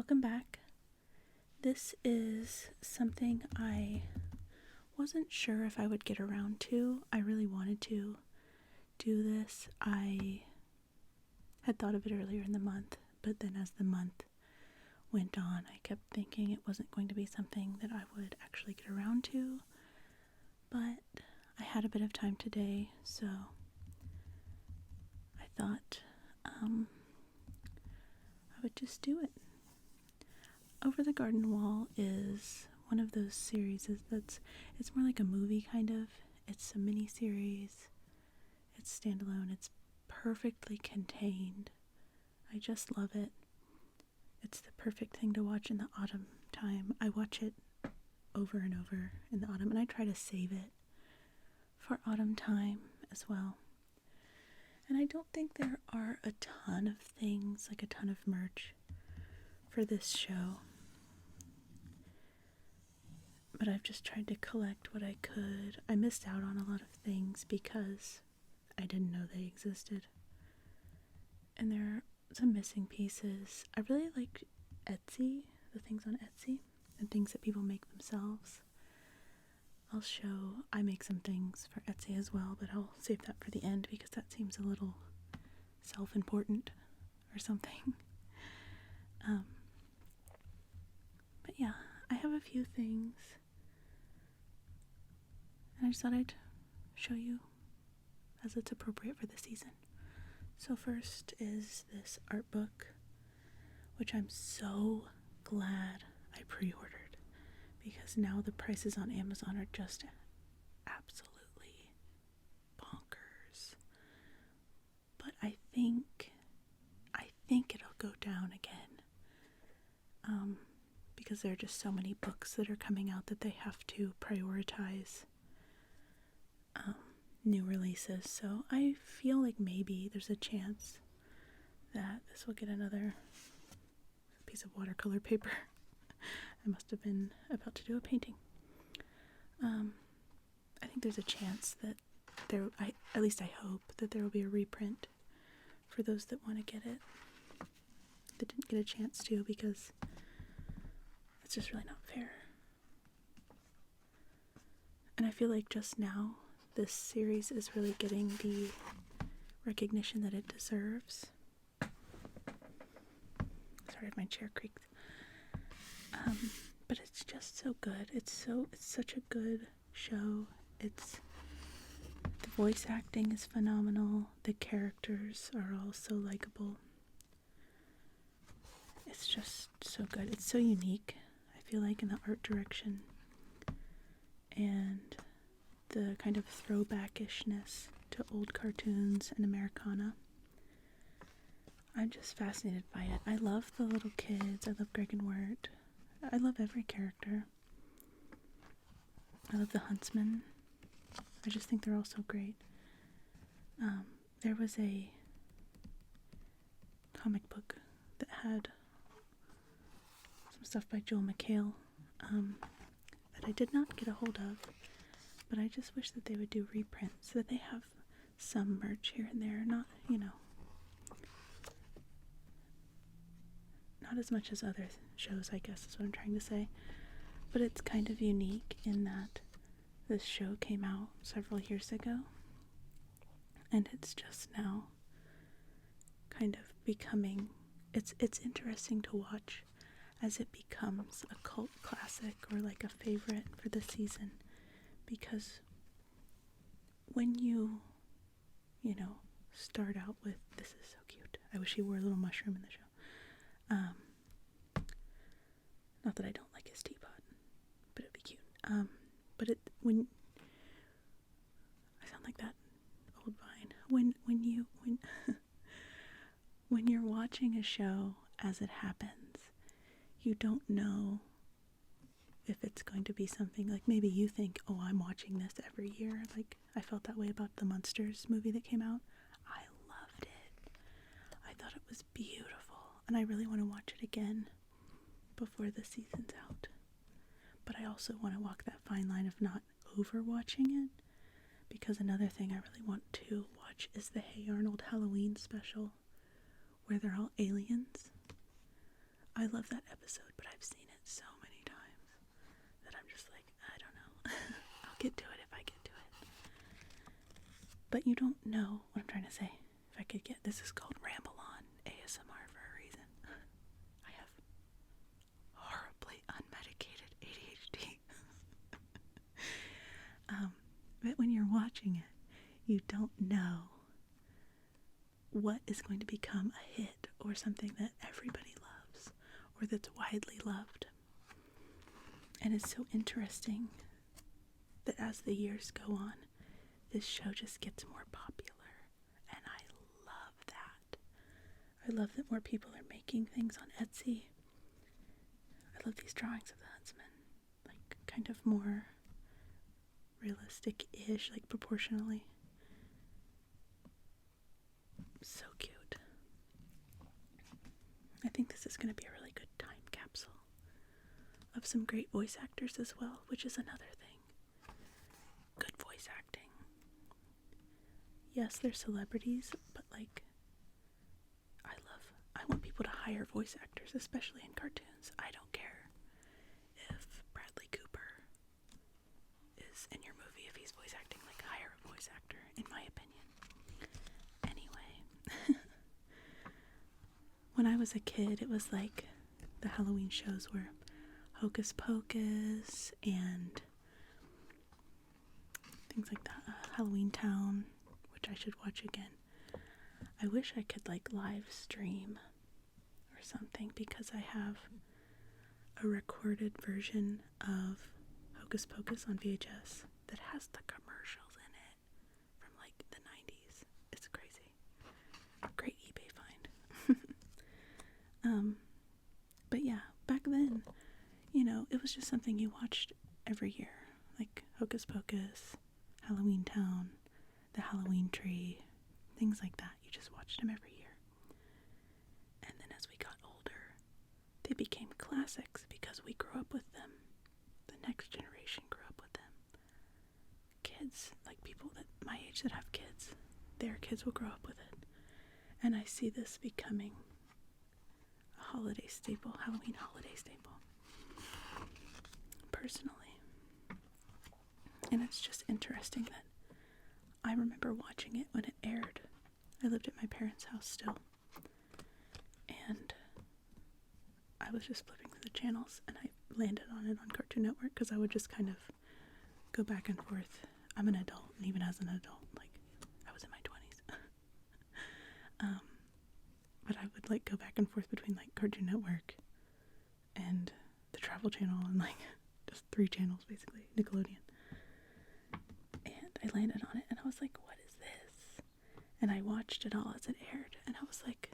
welcome back. This is something I wasn't sure if I would get around to. I really wanted to do this. I had thought of it earlier in the month, but then as the month went on, I kept thinking it wasn't going to be something that I would actually get around to. But I had a bit of time today, so I thought I would just do it. Over the Garden Wall is one of those series it's more like a movie kind of. It's a mini series. It's standalone. It's perfectly contained. I just love it. It's the perfect thing to watch in the autumn time. I watch it over and over in the autumn, and I try to save it for autumn time as well. And I don't think there are a ton of things, like a ton of merch for this show. But I've just tried to collect what I could. I missed out on a lot of things because I didn't know they existed. And there are some missing pieces. I really like Etsy, the things on Etsy, and things that people make themselves. I make some things for Etsy as well, but I'll save that for the end because that seems a little self-important or something. But yeah, I have a few things, and I just thought I'd show you as it's appropriate for the season. So first is this art book, which I'm so glad I pre-ordered, because now the prices on Amazon are just absolutely bonkers. But I think it'll go down again, because there are just so many books that are coming out that they have to prioritize new releases. So I feel like maybe there's a chance that this will get another piece of watercolor paper. I must have been about to do a painting. I think there's a chance that at least I hope that there will be a reprint for those that want to get it, that didn't get a chance to, because it's just really not fair. And I feel like just now this series is really getting the recognition that it deserves. Sorry if my chair creaked. But it's just so good. It's such a good show. The voice acting is phenomenal. The characters are all so likable. It's just so good. It's so unique, I feel like, in the art direction and the kind of throwbackishness to old cartoons and Americana. I'm just fascinated by it. I love the little kids. I love Greg and Wirt. I love every character. I love the huntsman. I just think they're all so great. There was a comic book that had some stuff by Joel McHale that I did not get a hold of, but I just wish that they would do reprints so that they have some merch here and there. Not as much as other shows, I guess is what I'm trying to say. But it's kind of unique in that this show came out several years ago, and it's just now kind of becoming, it's interesting to watch as it becomes a cult classic or like a favorite for the season, because when you start out with, this is so cute, I wish he wore a little mushroom in the show. Not that I don't like his teapot, but it'd be cute. When I sound like that old vine, when you're watching a show as it happens, you don't know if it's going to be something like, maybe you think, oh, I'm watching this every year. Like, I felt that way about the Munsters movie that came out. I loved it. I thought it was beautiful, and I really want to watch it again before the season's out. But I also want to walk that fine line of not overwatching it, because another thing I really want to watch is the Hey Arnold Halloween special, where they're all aliens. I love that episode, but I've seen it so many times that I'm just like, I don't know. I'll get to it if I get to it. But you don't know what I'm trying to say. If I could get, this is called Ramble On ASMR for a reason. I have horribly unmedicated ADHD. But when you're watching it, you don't know what is going to become a hit or something that everybody loves or that's widely loved. And it's so interesting that as the years go on, this show just gets more popular. And I love that. I love that more people are making things on Etsy. I love these drawings of the huntsman. Like, kind of more realistic-ish, like proportionally. So cute. I think this is going to be a really good time capsule of some great voice actors as well, which is another thing. Good voice acting. Yes, they're celebrities, but like, I want people to hire voice actors, especially in cartoons. I don't care if Bradley Cooper is in your movie, if he's voice acting, like, hire a voice actor, in my opinion. Anyway, when I was a kid, it was like the Halloween shows were Hocus Pocus and things like that. Halloween Town, which I should watch again. I wish I could like live stream or something, because I have a recorded version of Hocus Pocus on VHS that has the commercials in it from like the 90s. It's crazy. Great eBay find. But yeah, back then, you know, it was just something you watched every year. Like Hocus Pocus, Halloween Town, the Halloween Tree, things like that. You just watched them every year. And then as we got older, they became classics because we grew up with them. The next generation grew up with them. Kids, like people that my age that have kids, their kids will grow up with it. And I see this becoming a holiday staple, Halloween holiday staple, personally. And it's just interesting that I remember watching it when it aired. I lived at my parents' house still. And I was just flipping through the channels and I landed on it on Cartoon Network because I would just kind of go back and forth. I'm an adult, and even as an adult, like, I was in my 20s. But I would like go back and forth between like Cartoon Network and the Travel Channel and like just 3 channels basically, Nickelodeon. And I landed on it and I was like, what is this? And I watched it all as it aired and I was like,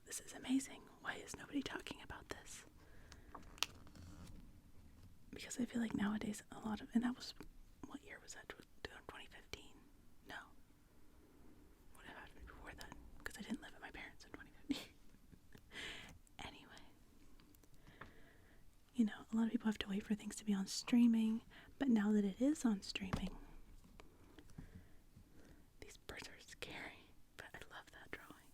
this is amazing. Why is nobody talking about this? Because I feel like nowadays a lot of, and that was, what year was that? 2015? No. What happened before that? Because I didn't live with my parents in 2015. Anyway. You know, a lot of people have to wait for things to be on streaming, but now that it is on streaming, these birds are scary, but I love that drawing.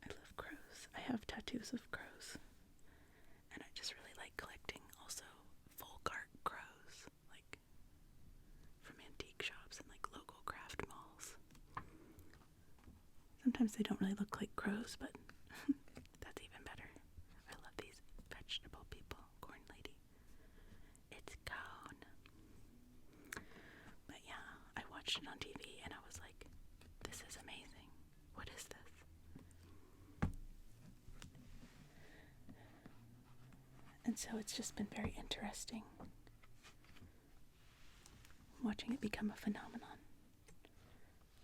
I love crows. I have tattoos of crows, and I just really like collecting also folk art crows, like from antique shops and like local craft malls. Sometimes they don't really look like crows, but that's even better. I love these vegetable people. Corn lady. It's gone. But yeah, I watched it on TV and I was like, this is amazing. What is this? And so it's just been very interesting watching it become a phenomenon.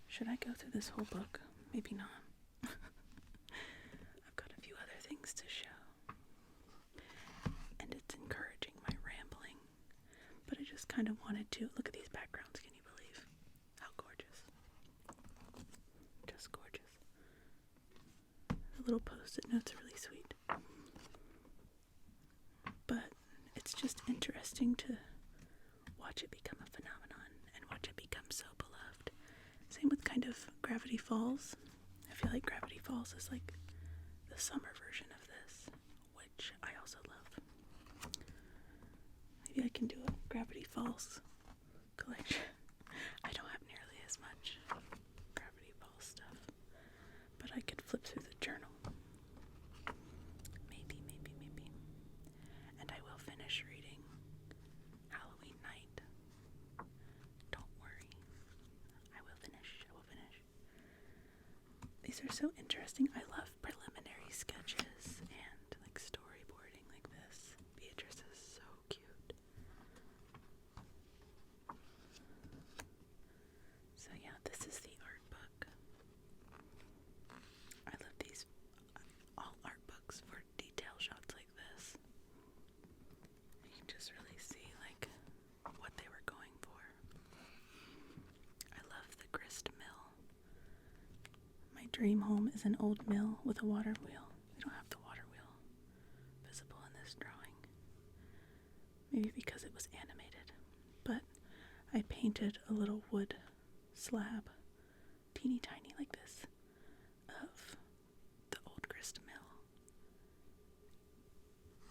Should I go through this whole book? Maybe not. I've got a few other things to show. And it's encouraging my rambling. But I just kind of wanted to look at these backgrounds. Can you believe how gorgeous? Just gorgeous. The little post-it notes are really sweet. But it's just interesting to watch it become a phenomenon and watch it become so beloved. Same with kind of Gravity Falls. I feel like Gravity Falls is like the summer version of this. which I also love. Maybe I can do a Gravity Falls collection. I don't have nearly as much Gravity Falls stuff, but I could flip through the journal. Maybe. And I will finish reading Halloween Night. Don't worry. I will finish. These are so interesting. I love preliminary sketches and like storyboarding like this. Beatrice is so cute. So yeah, this is the art book. I love these all art books for detail shots like this. You can just really see like what they were going for. I love the grist mill. My dream home is an old mill with a water wheel. We don't have the water wheel visible in this drawing. Maybe because it was animated. But I painted a little wood slab, teeny tiny like this, of the old grist mill.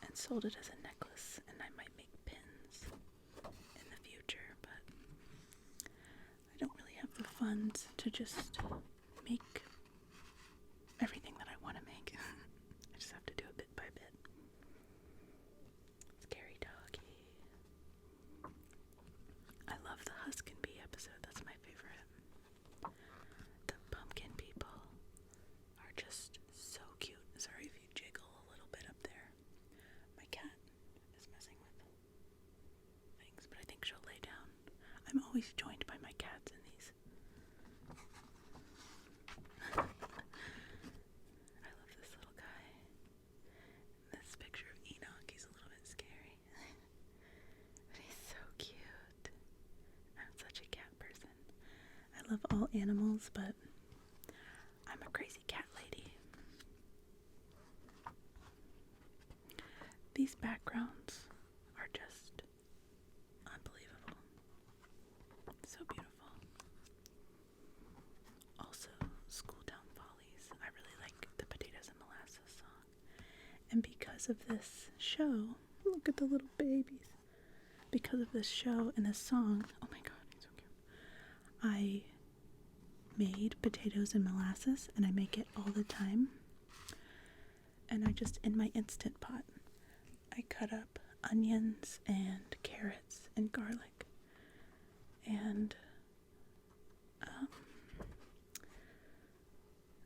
And sold it as a necklace, and I might make pins in the future, but I don't really have the funds to just make everything that I want to make. I just have to do it bit by bit. Scary doggy. I love the Husk and Bee episode. That's my favorite. The pumpkin people are just so cute. Sorry if you jiggle a little bit up there. My cat is messing with things, but I think she'll lay down. I'm always joined by my cats in these. I love this little guy. This picture of Enoch, he's a little bit scary. But he's so cute. I'm such a cat person. I love all animals, but I'm a crazy cat lady. These backgrounds are just unbelievable. So beautiful. Also, School Town Follies. I really like the Potatoes and Molasses song. And because of this show, look at the little babies. Because of this show and this song, oh my god, he's so cute. I made potatoes and molasses, and I make it all the time. And I just, in my Instant Pot, I cut up onions and carrots and garlic. And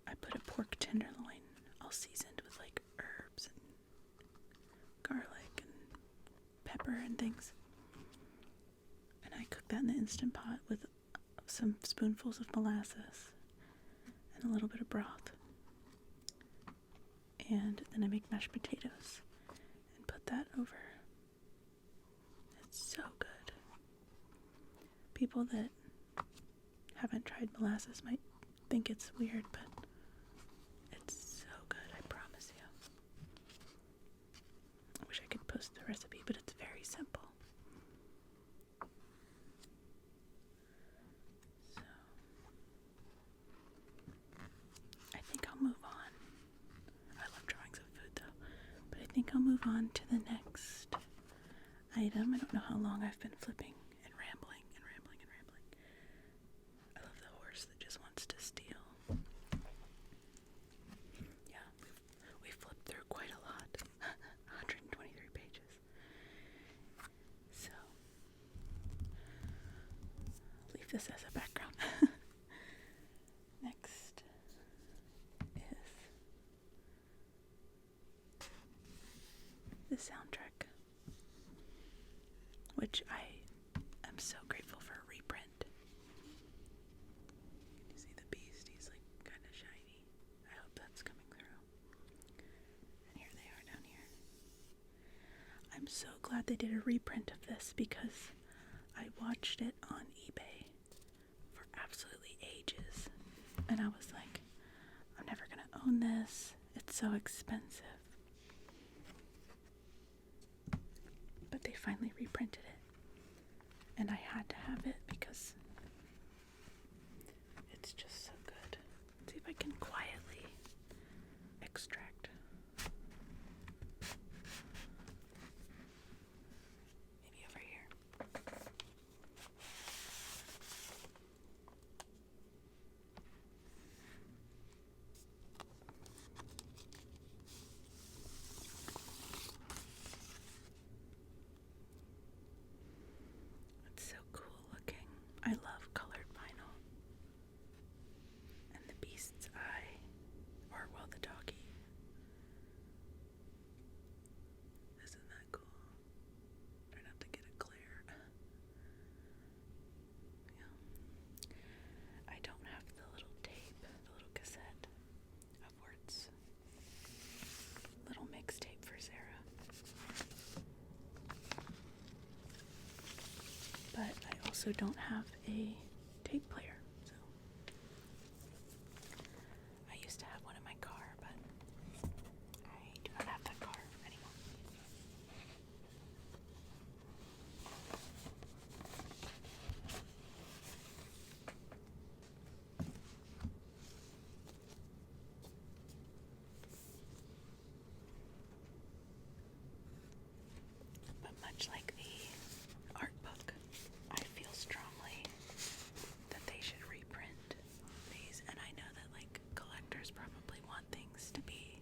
I put a pork tenderloin, all seasoned with like herbs and garlic and pepper and things. And I cook that in the Instant Pot with some spoonfuls of molasses and a little bit of broth. And then I make mashed potatoes and put that over. It's so good. People that haven't tried molasses might think it's weird, but it's so good, I promise you. I wish I could post the recipe, but it's very simple. So, I think I'll move on. I love drawings of food though, but I think I'll move on to the next item. I don't know how long I've been flipping and rambling and rambling and rambling. I love the horse that just wants to steal. Yeah, we flipped through quite a lot. 123 pages. So, I'll leave this as a background. Next is the soundtrack, which I am so grateful for a reprint. You see the beast, he's like kind of shiny. I hope that's coming through. And here they are down here. I'm so glad they did a reprint of this because I watched it on eBay for absolutely ages. And I was like, I'm never going to own this. It's so expensive. But they finally reprinted it. And I had to have it because it's just so good. Let's see if I can quietly extract Notes little mixtape for Sarah. But I also don't have a tape player, so I used to have one in my car, but I do not have that car anymore. But much like the Artbook, I feel strongly that they should reprint these, and I know that like collectors probably want things to be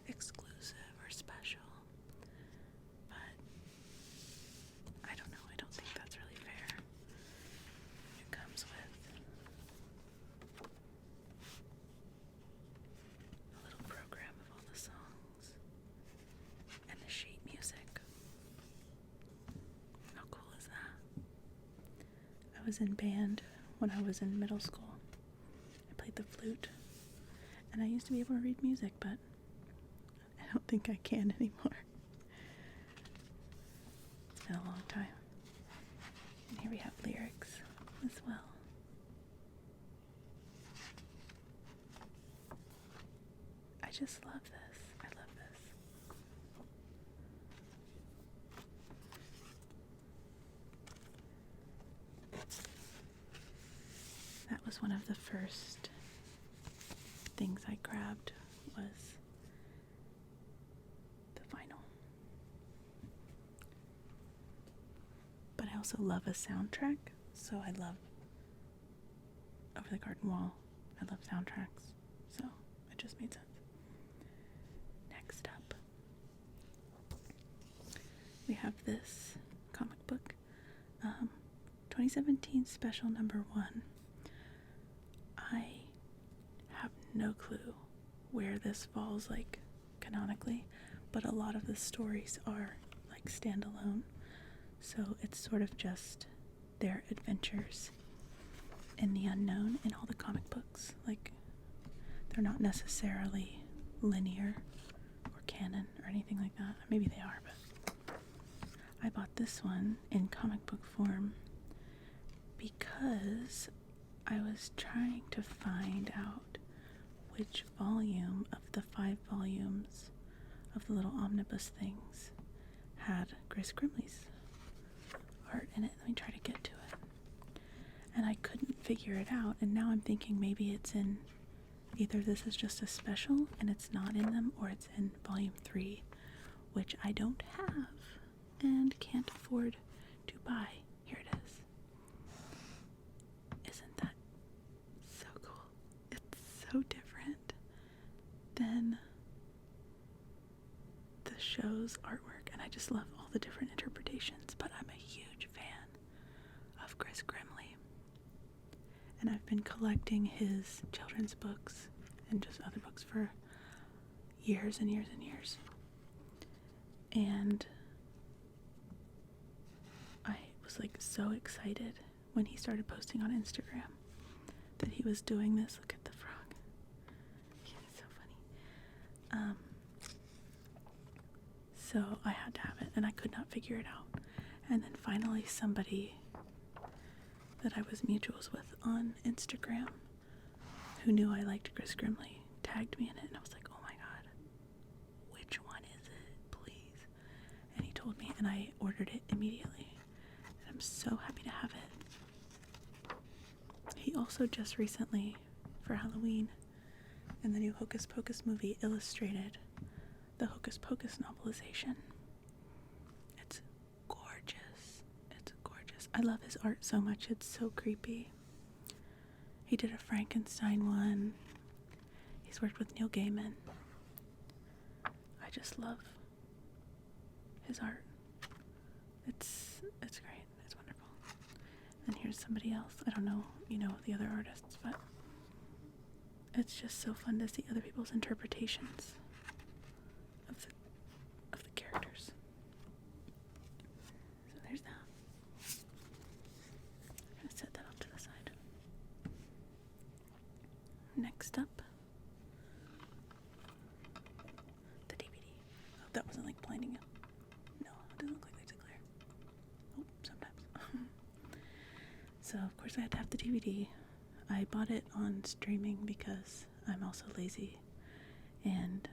exclusive or special, but I don't know, I don't think that's really fair. It comes with a little program of all the songs and the sheet music. How cool is that? I was in band when I was in middle school. I played the flute, and I used to be able to read music, but I don't think I can anymore. It's been a long time. And here we have lyrics as well. I just love this. I love this. That was one of the first things I grabbed, was the vinyl. But I also love a soundtrack, so I love Over the Garden Wall. I love soundtracks, so it just made sense. Next up, we have this comic book, 2017 special number 1. I have no clue where this falls, like, canonically, but a lot of the stories are, like, standalone, so it's sort of just their adventures in the unknown in all the comic books. Like, they're not necessarily linear or canon or anything like that. Maybe they are, but I bought this one in comic book form because I was trying to find out which volume of the 5 volumes of the little omnibus things had Grace Grimley's art in it. Let me try to get to it. And I couldn't figure it out, and now I'm thinking maybe it's in, either this is just a special and it's not in them, or it's in volume 3, which I don't have and can't afford to buy. Here it is. Isn't that so cool? It's so different than the show's artwork, and I just love all the different interpretations, but I'm a huge fan of Chris Grimley, and I've been collecting his children's books and just other books for years and years and years, and I was like so excited when he started posting on Instagram that he was doing this. Look at the frog. He's so funny. So I had to have it, and I could not figure it out. And then finally somebody that I was mutuals with on Instagram, who knew I liked Chris Grimley, tagged me in it, and I was like, oh my god, which one is it, please? And he told me, and I ordered it immediately. And I'm so happy to have it. He also just recently, for Halloween, in the new Hocus Pocus movie, illustrated the Hocus Pocus novelization. It's gorgeous. It's gorgeous. I love his art so much. It's so creepy. He did a Frankenstein one. He's worked with Neil Gaiman. I just love his art. It's great. It's wonderful. And here's somebody else. I don't know, the other artists, but it's just so fun to see other people's interpretations of the characters. So there's that. I'm gonna set that off to the side. Next up, that wasn't like blinding you. No, it doesn't look like lights are clear. Oh, sometimes. So, of course, I had to have the DVD. I bought it on streaming because I'm also lazy. And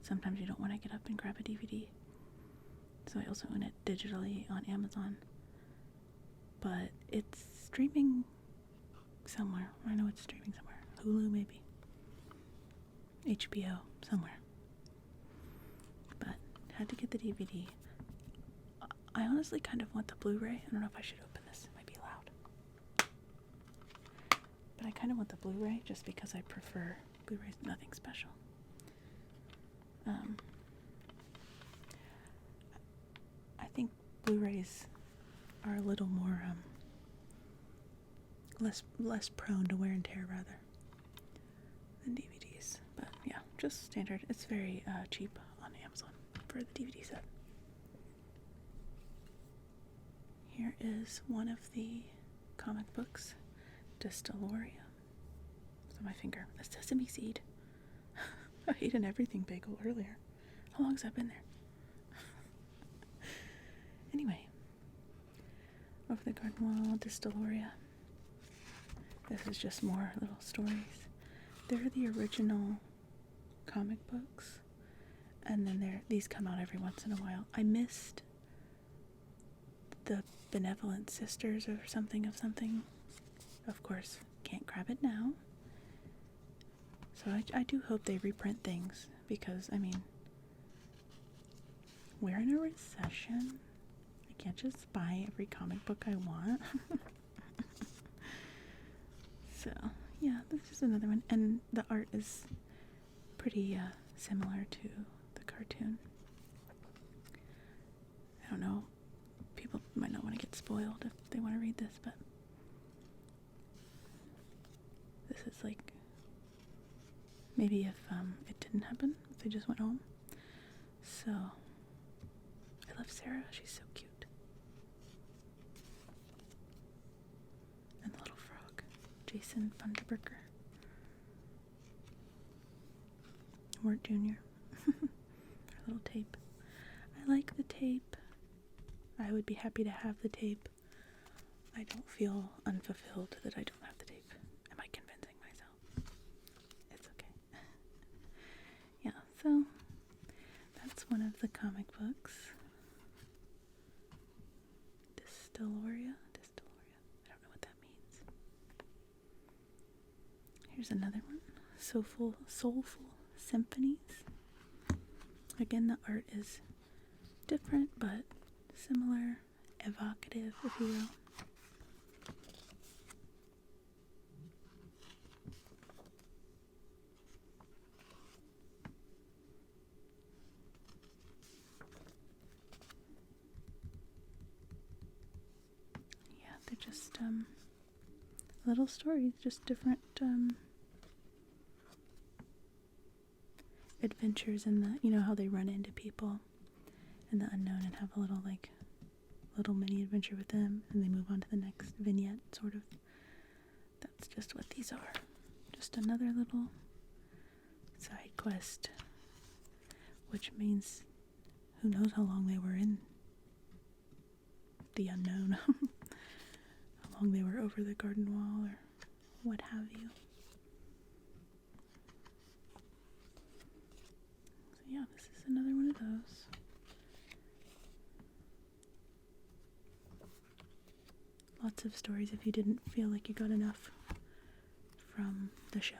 sometimes you don't want to get up and grab a DVD. So I also own it digitally on Amazon. But it's streaming somewhere. I know it's streaming somewhere. Hulu, maybe. HBO, somewhere. But had to get the DVD. I honestly kind of want the Blu-ray. I don't know if I should open this. It might be loud. But I kind of want the Blu-ray just because I prefer Blu-ray's nothing special. I think Blu-rays are a little more less prone to wear and tear rather than DVDs. But yeah, just standard. It's very cheap on Amazon for the DVD set. Here is one of the comic books, Distilleria. It's on my finger. A sesame seed. I ate an everything bagel earlier. How long has that been there? Anyway, Over the Garden Wall, Distilleria. This is just more little stories. They're the original comic books, and then these come out every once in a while. I missed the Benevolent Sisters or something of something. Of course, can't grab it now. So I do hope they reprint things, because, I mean, we're in a recession. I can't just buy every comic book I want. So, yeah, this is another one. And the art is pretty similar to the cartoon. I don't know. People might not want to get spoiled if they want to read this, but this is like maybe if it didn't happen, if they just went home. So, I love Sarah. She's so cute. And the little frog, Jason Funderburker. Wirt Jr. Our little tape. I like the tape. I would be happy to have the tape. I don't feel unfulfilled that I don't have the tape. Am I convincing myself? It's okay. Yeah, so that's one of the comic books. Distilleria. I don't know what that means. Here's another one. Soulful Symphonies. Again, the art is different, but similar, evocative, if you will. Yeah, they're just little stories, just different adventures in the, you know how they run into people in the unknown and have a little mini adventure with them, and they move on to the next vignette, sort of. That's just what these are. Just another little side quest, which means who knows how long they were in the unknown. How long they were over the garden wall or what have you. So yeah, this is another one of those. Lots of stories if you didn't feel like you got enough from the show.